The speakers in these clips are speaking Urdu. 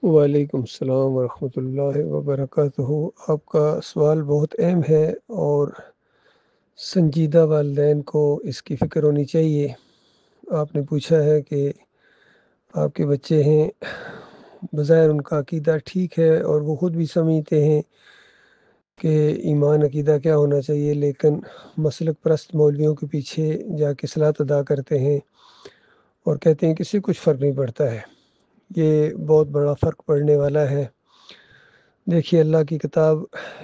وعلیکم السلام ورحمۃ اللہ وبرکاتہ۔ آپ کا سوال بہت اہم ہے اور سنجیدہ والدین کو اس کی فکر ہونی چاہیے۔ آپ نے پوچھا ہے کہ آپ کے بچے ہیں، بظاہر ان کا عقیدہ ٹھیک ہے اور وہ خود بھی سمجھتے ہیں کہ ایمان عقیدہ کیا ہونا چاہیے، لیکن مسلک پرست مولویوں کے پیچھے جا کے صلاۃ ادا کرتے ہیں اور کہتے ہیں کہ اس سے کچھ فرق نہیں پڑتا ہے۔ یہ بہت بڑا فرق پڑنے والا ہے۔ دیکھیے، اللہ کی کتاب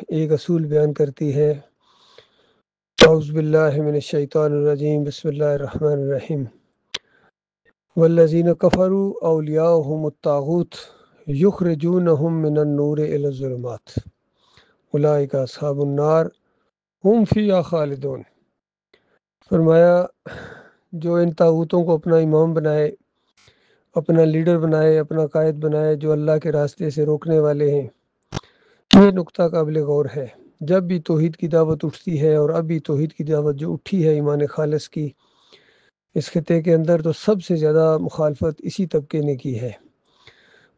ایک اصول بیان کرتی ہے، اعوذ باللہ من الشیطان الرجیم، بسم اللہ الرحمن الرحیم، والذین کفروا اولیاؤہم الطاغوت یخرجونہم من النور الی الظلمات اولئک اصحاب النار ہم فیہا خالدون۔ فرمایا، جو ان طاغوتوں کو اپنا امام بنائے، اپنا لیڈر بنائے، اپنا قائد بنائے، جو اللہ کے راستے سے روکنے والے ہیں، یہ نقطہ قابل غور ہے۔ جب بھی توحید کی دعوت اٹھتی ہے، اور اب بھی توحید کی دعوت جو اٹھی ہے ایمان خالص کی اس خطے کے اندر، تو سب سے زیادہ مخالفت اسی طبقے نے کی ہے۔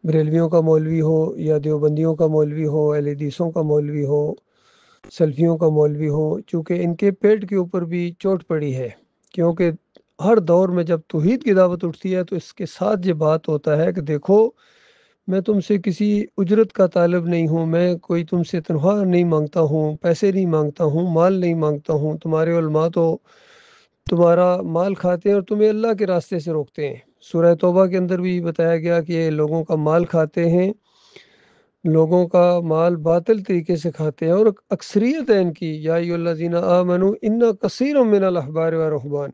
بریلویوں کا مولوی ہو یا دیوبندیوں کا مولوی ہو، اہل حدیثوں کا مولوی ہو، سلفیوں کا مولوی ہو، چونکہ ان کے پیٹ کے اوپر بھی چوٹ پڑی ہے، کیونکہ ہر دور میں جب توحید کی دعوت اٹھتی ہے تو اس کے ساتھ یہ بات ہوتا ہے کہ دیکھو، میں تم سے کسی اجرت کا طالب نہیں ہوں، میں کوئی تم سے تنخواہ نہیں مانگتا ہوں، پیسے نہیں مانگتا ہوں، مال نہیں مانگتا ہوں۔ تمہارے علماء تو تمہارا مال کھاتے ہیں اور تمہیں اللہ کے راستے سے روکتے ہیں۔ سورہ توبہ کے اندر بھی بتایا گیا کہ یہ لوگوں کا مال کھاتے ہیں، لوگوں کا مال باطل طریقے سے کھاتے ہیں، اور اکثریت ہے ان کی، یا ایھا الذین آمنوا ان کثیر من الاحبار والرہبان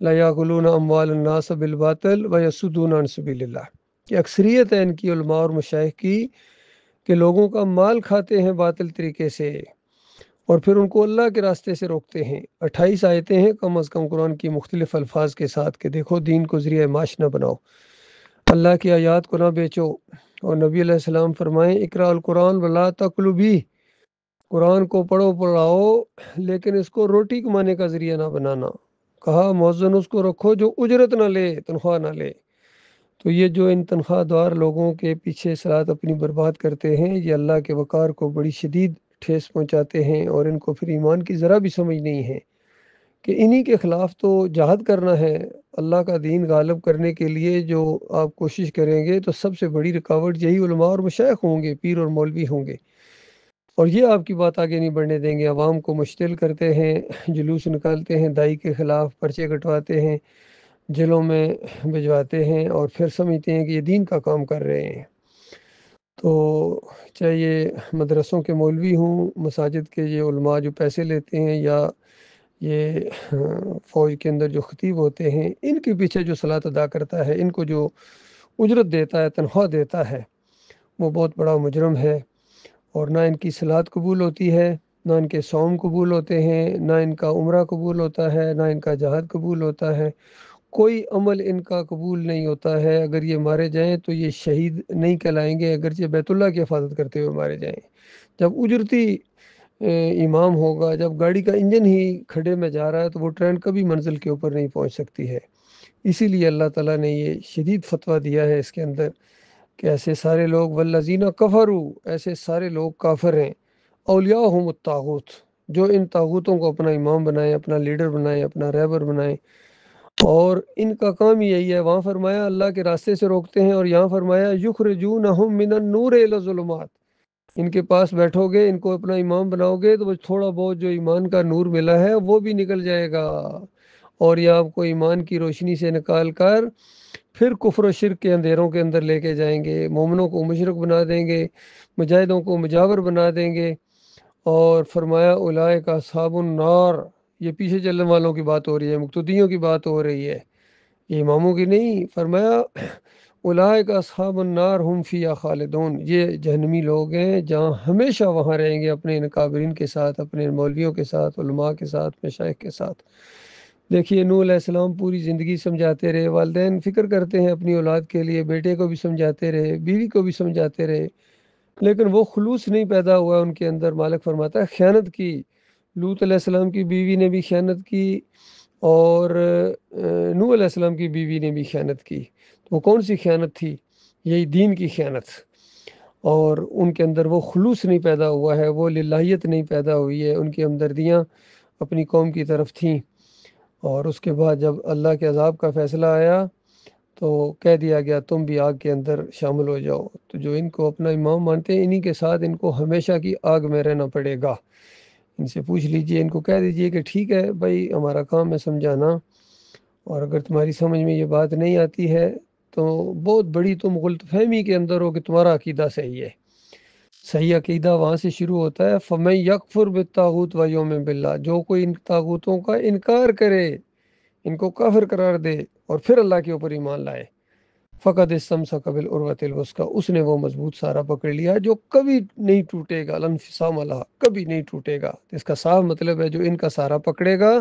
لا یاکلون اموال الناس بالباطل ویصدون عن سبیل اللہ۔ کہ اکثریت ہے ان کی، علماء اور مشائخ کی، کہ لوگوں کا مال کھاتے ہیں باطل طریقے سے اور پھر ان کو اللہ کے راستے سے روکتے ہیں۔ 28 آیتیں ہیں کم از کم قرآن کی، مختلف الفاظ کے ساتھ، کہ دیکھو دین کو ذریعہ معاش نہ بناؤ، اللہ کی آیات کو نہ بیچو۔ اور نبی علیہ السلام فرمائیں، اقرأ القرآن ولا تأکلوا بہ، قرآن کو پڑھو پڑھاؤ لیکن اس کو روٹی کمانے کا ذریعہ نہ بنانا۔ کہا مؤذن اس کو رکھو جو اجرت نہ لے، تنخواہ نہ لے۔ تو یہ جو ان تنخواہ دار لوگوں کے پیچھے صلاۃ اپنی برباد کرتے ہیں، یہ اللہ کے وقار کو بڑی شدید ٹھیس پہنچاتے ہیں، اور ان کو پھر ایمان کی ذرا بھی سمجھ نہیں ہے کہ انہی کے خلاف تو جہاد کرنا ہے۔ اللہ کا دین غالب کرنے کے لیے جو آپ کوشش کریں گے تو سب سے بڑی رکاوٹ یہی علماء اور مشائخ ہوں گے، پیر اور مولوی ہوں گے، اور یہ آپ کی بات آگے نہیں بڑھنے دیں گے۔ عوام کو مشتعل کرتے ہیں، جلوس نکالتے ہیں دائی کے خلاف، پرچے کٹواتے ہیں، جیلوں میں بھجواتے ہیں، اور پھر سمجھتے ہیں کہ یہ دین کا کام کر رہے ہیں۔ تو چاہے یہ مدرسوں کے مولوی ہوں، مساجد کے یہ علماء جو پیسے لیتے ہیں، یا یہ فوج کے اندر جو خطیب ہوتے ہیں، ان کے پیچھے جو صلاۃ ادا کرتا ہے، ان کو جو اجرت دیتا ہے، تنخواہ دیتا ہے، وہ بہت بڑا مجرم ہے، اور نہ ان کی صلاۃ قبول ہوتی ہے، نہ ان کے صوم قبول ہوتے ہیں، نہ ان کا عمرہ قبول ہوتا ہے، نہ ان کا جہاد قبول ہوتا ہے، کوئی عمل ان کا قبول نہیں ہوتا ہے۔ اگر یہ مارے جائیں تو یہ شہید نہیں کہلائیں گے، اگرچہ بیت اللہ کی حفاظت کرتے ہوئے مارے جائیں۔ جب اجرتی امام ہوگا، جب گاڑی کا انجن ہی کھڈے میں جا رہا ہے، تو وہ ٹرین کبھی منزل کے اوپر نہیں پہنچ سکتی ہے۔ اسی لیے اللہ تعالیٰ نے یہ شدید فتویٰ دیا ہے اس کے اندر کہ ایسے سارے لوگ، والذین کفروا، ایسے سارے لوگ کافر ہیں، اولیاءہم الطاغوت، جو ان طاغوتوں کو اپنا امام بنائیں، اپنا لیڈر بنائیں، اپنا رہبر بنائیں، اور ان کا کام یہی ہے۔ وہاں فرمایا اللہ کے راستے سے روکتے ہیں، اور یہاں فرمایا یخرجونہم من النور الی الظلمات، ان کے پاس بیٹھو گے، ان کو اپنا امام بناؤ گے، تو وہ تھوڑا بہت جو ایمان کا نور ملا ہے وہ بھی نکل جائے گا، اور یہ آپ کو ایمان کی روشنی سے نکال کر پھر کفر و شرک کے اندھیروں کے اندر لے کے جائیں گے، مومنوں کو مشرک بنا دیں گے، مجاہدوں کو مجاور بنا دیں گے۔ اور فرمایا اولئک اصحاب النار، یہ پیچھے چلنے والوں کی بات ہو رہی ہے، مقتدیوں کی بات ہو رہی ہے، یہ اماموں کی نہیں۔ فرمایا اولئک اصحاب النار ہم فیہا خالدون، یہ جہنمی لوگ ہیں جہاں ہمیشہ وہاں رہیں گے، اپنے اکابرین کے ساتھ، اپنے مولویوں کے ساتھ، علماء کے ساتھ، مشائخ کے ساتھ۔ دیکھیے نوح علیہ السلام پوری زندگی سمجھاتے رہے، والدین فکر کرتے ہیں اپنی اولاد کے لیے، بیٹے کو بھی سمجھاتے رہے، بیوی کو بھی سمجھاتے رہے، لیکن وہ خلوص نہیں پیدا ہوا ان کے اندر۔ مالک فرماتا ہے خیانت کی، لوط علیہ السلام کی بیوی نے بھی خیانت کی، اور نوح علیہ السلام کی بیوی نے بھی خیانت کی۔ تو وہ کون سی خیانت تھی؟ یہی دین کی خیانت۔ اور ان کے اندر وہ خلوص نہیں پیدا ہوا ہے، وہ للہیت نہیں پیدا ہوئی ہے، ان کی ہمدردیاں اپنی قوم کی طرف تھیں۔ اور اس کے بعد جب اللہ کے عذاب کا فیصلہ آیا تو کہہ دیا گیا تم بھی آگ کے اندر شامل ہو جاؤ۔ تو جو ان کو اپنا امام مانتے ہیں، انہی کے ساتھ ان کو ہمیشہ کی آگ میں رہنا پڑے گا۔ ان سے پوچھ لیجئے، ان کو کہہ دیجئے کہ ٹھیک ہے بھائی، ہمارا کام ہے سمجھانا، اور اگر تمہاری سمجھ میں یہ بات نہیں آتی ہے تو بہت بڑی تم غلط فہمی کے اندر ہو کہ تمہارا عقیدہ صحیح ہے۔ صحیح عقیدہ وہاں سے شروع ہوتا ہے، فَمَن یکفر بالطاغوت وَیُؤْمِن بِاللَّہ، جو کوئی ان طاغوتوں کا انکار کرے، ان کو کافر قرار دے اور پھر اللہ کے اوپر ایمان لائے، فقد استمسک بالعروۃ الوثقی، اس نے وہ مضبوط سہارا پکڑ لیا جو کبھی نہیں ٹوٹے گا، لا انفصام لہا، کبھی نہیں ٹوٹے گا۔ اس کا صاف مطلب ہے جو ان کا سہارا پکڑے گا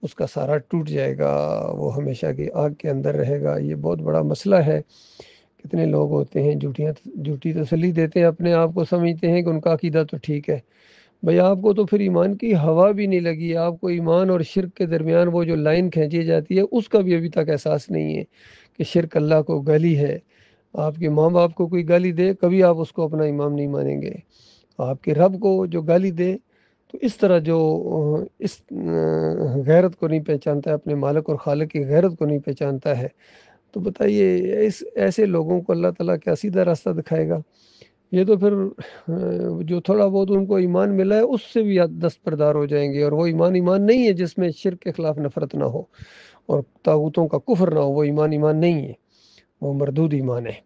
اس کا سہارا ٹوٹ جائے گا، وہ ہمیشہ کی آگ کے اندر رہے گا۔ یہ بہت بڑا مسئلہ ہے۔ کتنے لوگ ہوتے ہیں جھوٹی تسلی دیتے ہیں، اپنے آپ کو سمجھتے ہیں کہ ان کا عقیدہ تو ٹھیک ہے۔ بھئی آپ کو تو پھر ایمان کی ہوا بھی نہیں لگی، آپ کو ایمان اور شرک کے درمیان وہ جو لائن کھینچی جاتی ہے اس کا بھی ابھی تک احساس نہیں ہے کہ شرک اللہ کو گالی ہے۔ آپ کے ماں باپ کو کوئی گالی دے، کبھی آپ اس کو اپنا امام نہیں مانیں گے۔ آپ کے رب کو جو گالی دے، تو اس طرح جو اس غیرت کو نہیں پہچانتا ہے، اپنے مالک اور خالق کی غیرت کو نہیں پہچانتا ہے، تو بتائیے ایسے لوگوں کو اللہ تعالیٰ کیا سیدھا راستہ دکھائے گا؟ یہ تو پھر جو تھوڑا بہت ان کو ایمان ملا ہے اس سے بھی دستبردار ہو جائیں گے، اور وہ ایمان نہیں ہے جس میں شرک کے خلاف نفرت نہ ہو اور طاغوتوں کا کفر نہ ہو، وہ ایمان نہیں ہے، وہ مردود ایمان ہے۔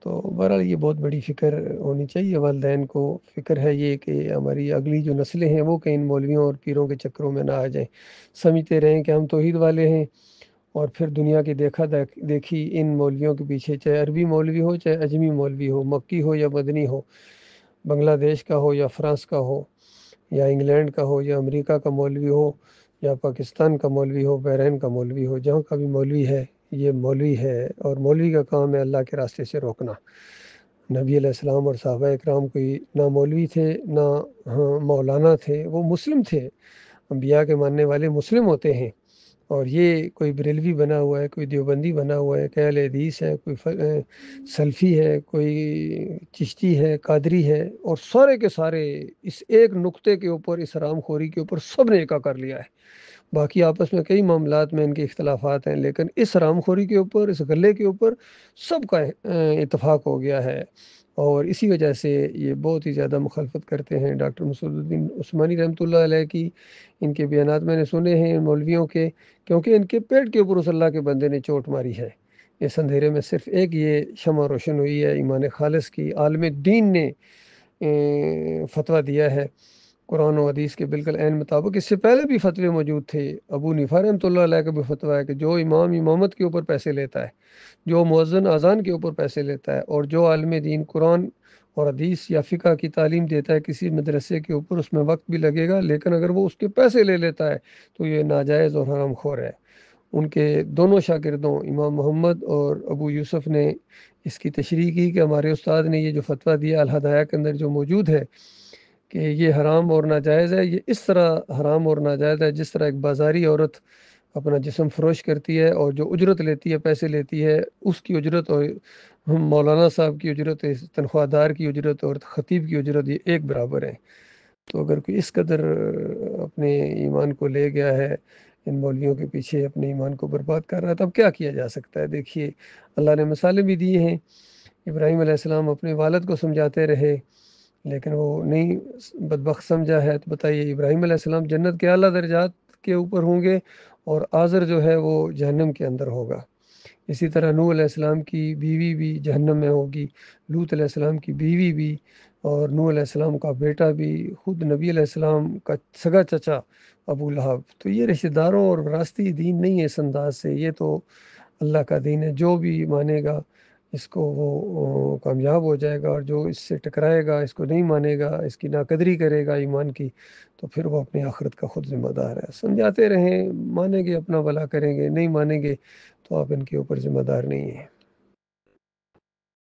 تو بہرحال یہ بہت بڑی فکر ہونی چاہیے والدین کو۔ فکر ہے یہ کہ ہماری اگلی جو نسلیں ہیں وہ کہ ان مولویوں اور پیروں کے چکروں میں نہ آ جائیں، سمجھتے رہیں کہ ہم توحید والے ہیں، اور پھر دنیا کی دیکھی ان مولویوں کے پیچھے، چاہے عربی مولوی ہو چاہے اجمی مولوی ہو، مکی ہو یا مدنی ہو، بنگلہ دیش کا ہو یا فرانس کا ہو یا انگلینڈ کا ہو یا امریکہ کا مولوی ہو یا پاکستان کا مولوی ہو، بحرین کا مولوی ہو، جہاں کا بھی مولوی ہے یہ مولوی ہے، اور مولوی کا کام ہے اللہ کے راستے سے روکنا۔ نبی علیہ السلام اور صحابہ اکرام کوئی نہ مولوی تھے نہ مولانا تھے، وہ مسلم تھے۔ انبیاء کے ماننے والے مسلم ہوتے ہیں، اور یہ کوئی بریلوی بنا ہوا ہے، کوئی دیوبندی بنا ہوا ہے، کوئی اہل حدیث ہے، کوئی سلفی ہے، کوئی چشتی ہے، قادری ہے، اور سارے کے سارے اس ایک نقطے کے اوپر، اس حرام خوری کے اوپر سب نے ایکا کر لیا ہے۔ باقی آپس میں کئی معاملات میں ان کے اختلافات ہیں، لیکن اس حرام خوری کے اوپر، اس غلے کے اوپر سب کا اتفاق ہو گیا ہے، اور اسی وجہ سے یہ بہت ہی زیادہ مخالفت کرتے ہیں۔ ڈاکٹر مسعود الدین عثمانی رحمۃ اللہ علیہ کی ان کے بیانات میں نے سنے ہیں مولویوں کے، کیونکہ ان کے پیٹ کے اوپر اس اللہ کے بندے نے چوٹ ماری ہے۔ اس اندھیرے میں صرف ایک یہ شمع روشن ہوئی ہے، ایمان خالص کی۔ عالم دین نے فتویٰ دیا ہے قرآن و حدیث کے بالکل عین مطابق۔ اس سے پہلے بھی فتوے موجود تھے، ابو حنیفہ رحمۃ اللہ علیہ کا بھی فتویٰ ہے کہ جو امام امامت کے اوپر پیسے لیتا ہے، جو مؤذن اذان کے اوپر پیسے لیتا ہے، اور جو عالم دین قرآن اور حدیث یا فقہ کی تعلیم دیتا ہے کسی مدرسے کے اوپر، اس میں وقت بھی لگے گا، لیکن اگر وہ اس کے پیسے لے لیتا ہے تو یہ ناجائز اور حرام خور ہے۔ ان کے دونوں شاگردوں امام محمد اور ابو یوسف نے اس کی تشریح کی کہ ہمارے استاد نے یہ جو فتویٰ دیا الہدایہ کے اندر جو موجود ہے کہ یہ حرام اور ناجائز ہے، یہ اس طرح حرام اور ناجائز ہے جس طرح ایک بازاری عورت اپنا جسم فروش کرتی ہے اور جو اجرت لیتی ہے، پیسے لیتی ہے، اس کی اجرت اور مولانا صاحب کی اجرت، تنخواہ دار کی اجرت اور خطیب کی اجرت یہ ایک برابر ہے۔ تو اگر کوئی اس قدر اپنے ایمان کو لے گیا ہے، ان مولویوں کے پیچھے اپنے ایمان کو برباد کر رہا ہے، تب کیا کیا جا سکتا ہے؟ دیکھیے اللہ نے مثالیں بھی دی ہیں۔ ابراہیم علیہ السلام اپنے والد کو سمجھاتے رہے، لیکن وہ نہیں بدبخت سمجھا ہے، تو بتائیے ابراہیم علیہ السلام جنت کے اعلیٰ درجات کے اوپر ہوں گے، اور آزر جو ہے وہ جہنم کے اندر ہوگا۔ اسی طرح نوح علیہ السلام کی بیوی بھی جہنم میں ہوگی، لوط علیہ السلام کی بیوی بھی، اور نوح علیہ السلام کا بیٹا بھی، خود نبی علیہ السلام کا سگا چچا ابو لہب۔ تو یہ رشتہ داروں اور وراثتی دین نہیں ہے اس انداز سے، یہ تو اللہ کا دین ہے۔ جو بھی مانے گا اس کو وہ کامیاب ہو جائے گا، اور جو اس سے ٹکرائے گا، اس کو نہیں مانے گا، اس کی ناقدری کرے گا ایمان کی، تو پھر وہ اپنی آخرت کا خود ذمہ دار ہے۔ سمجھاتے رہیں، مانیں گے اپنا بھلا کریں گے، نہیں مانیں گے تو آپ ان کے اوپر ذمہ دار نہیں ہیں۔